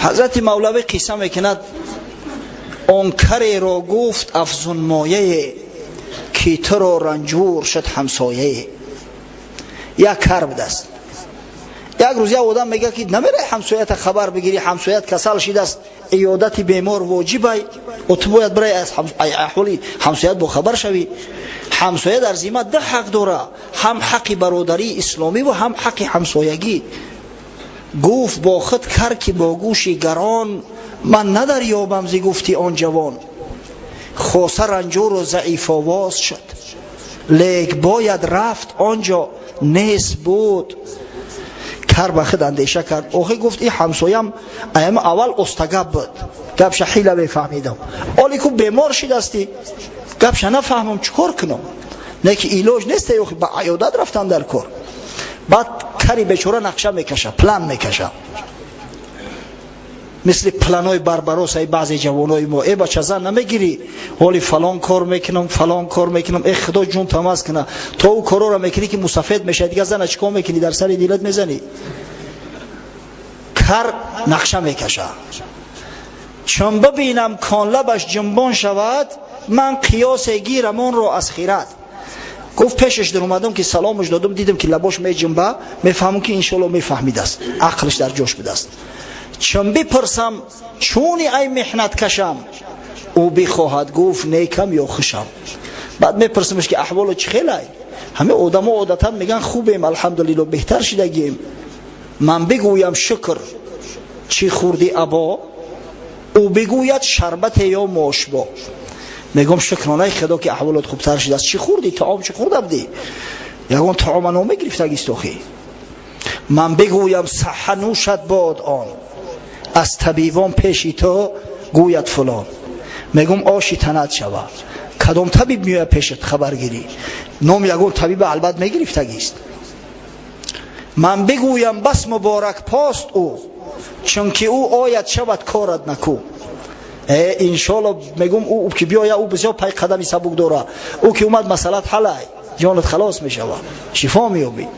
حضرت مولوی قصه میکند آن کری را گفت افزون مایه که تو را رنجور شد همسایه. یک کر بدست. یک روز یک آدم میگه که نمیره همسایت خبر بگیری، همسایت کسل شده است، عیادت بیمار واجبه و تو باید برای از احوال همسایت با خبر شوی. همسایه در ذمه ده حق داره، هم حق برادری اسلامی و هم حق همسایگی. گفت با خود کر که با گوش گران، من ندریابم ز گفتی آن جوان. خاصه رنجور و ضعیف آواز شد، لیک باید رفت آنجا نیست بود. کر به خود اندیشه کرد، آخه گفت این همسایم ایم اول استگب بود، گپش حیله بفهمیدم، آلی که بیمار شده استی گپش نفهمم چکار کنم، نه که ایلاج نیست، یا به عیادت رفتن در کار. بعد کری بیچاره نقشه میکشه، پلان میکشه، مثل پلانای بربراس ای بعضی جوانای ما، ای بچه زن نمیگیری حالی فلان کار میکنم فلان کار میکنم، ای خدا جون تماس کنه، تو او کارا را میکنی که مسافد میشه، دیگه زن چیکار میکنی؟ در سر دیلت میزنی. کر نقشه میکشه، چون ببینم کان لبش جنبان شود، من قیاس گیرم اون را از خیرت. گفت پیشش در اومدم که سلامش دادم، دیدم که لباش میجنبه، میفهمم که انشالله میفهمیده است، عقلش در جوش بوده است. چون بپرسم چونی ای محنت کشم، او بخواهد گفت نیکم یا خوشم. بعد میپرسمش که احوال چه خیلی؟ همه آدما عادتا میگن خوبیم الحمدلله، بهتر شدگیم. من بگویم شکر چی خوردی ابا، او بگوید شربت یا ماشبا. میگم شکرانه خدا که احوالات خوبتر شده است. چی خوردی؟ طعام چی خورده بودی؟ یگان طعام نو میگرفتگیست آخی. من بگویم صحه نوشد باد آن، از طبیبان پیشی تو گوید فلان. میگم آشی تنت شود، کدام طبیب میاد پیشت خبرگیری؟ نام یگان طبیب البته میگرفتگیست. من بگویم بس مبارک پاست او، چون که او آید شود کارت نکو. انشالله میگم او که بیاید او بسیار پای قدمی سبک داره، او که اومد مسئلت حل جانت خلاص میشود، شفا میابی.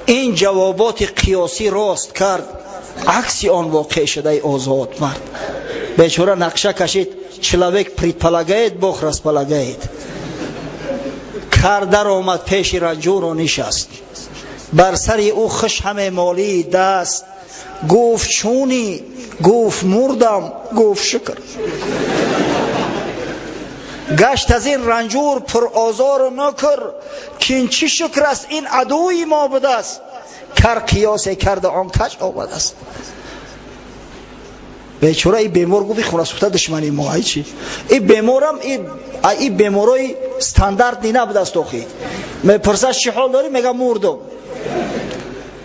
این جوابات قیاسی راست کرد، عکسی آن واقع شده آزاد مرد. بیچاره نقشه کشید، چلوک پرید پلگید بخرس پلگید. کردر آمد پیش رنجور و نشست، بر سر او خوش همه مالی دست. گفت چونی؟ گفت مردم. گفت شکر. گشت از این رنجور پر آزار و نکر، که این چی شکر است این عدوی ما بوده است. کر قیاسه کرده آن کج آمده است. بیچاره این بیمار گفت خونه سوخته دشمنی ما. ای چی؟ این بیمارم این بیمارای استاندارد نبوده است. آخی میپرسش چی حال داری؟ میگم مردم.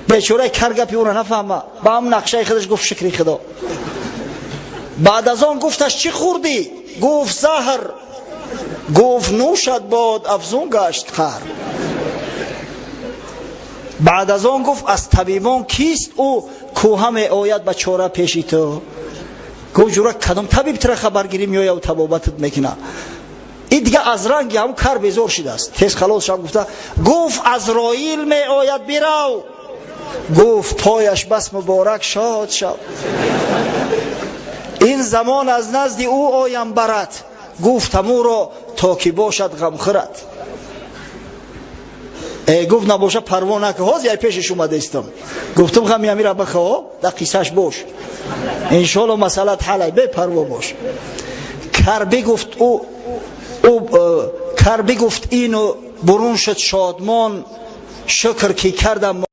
بیچاره کر گپی اون نفهمه، با هم نقشه خودش گفت شکری خدا. بعد از آن گفتش چی خوردی؟ گفت زهر. گفت نوشد باد افزون گشت خر. بعد از آن گفت از طبیبان کیست او، کو همه آید به چاره پیشی تو. گفت جورا کدام طبیب تر خبرگیری میآید و طبابتت میکنه؟ این دیگه از رنگ هم کر بیزار شده است، تیز خلاص شد. گفت عزراییل می آید بیرو. گفت پایش بس مبارک شاد شد، این زمان از نزد او آیم برد. گفتم او را تا که باشد غم خورد. گفت نباشه پروا نکن، حاضر پیشش اومده استم. گفتم غم یمیره بخواه در قیسش باش، انشالله مسئلت حل، بی پروا باش. کر بگفت اینو برون شد شادمان، شکر که کردم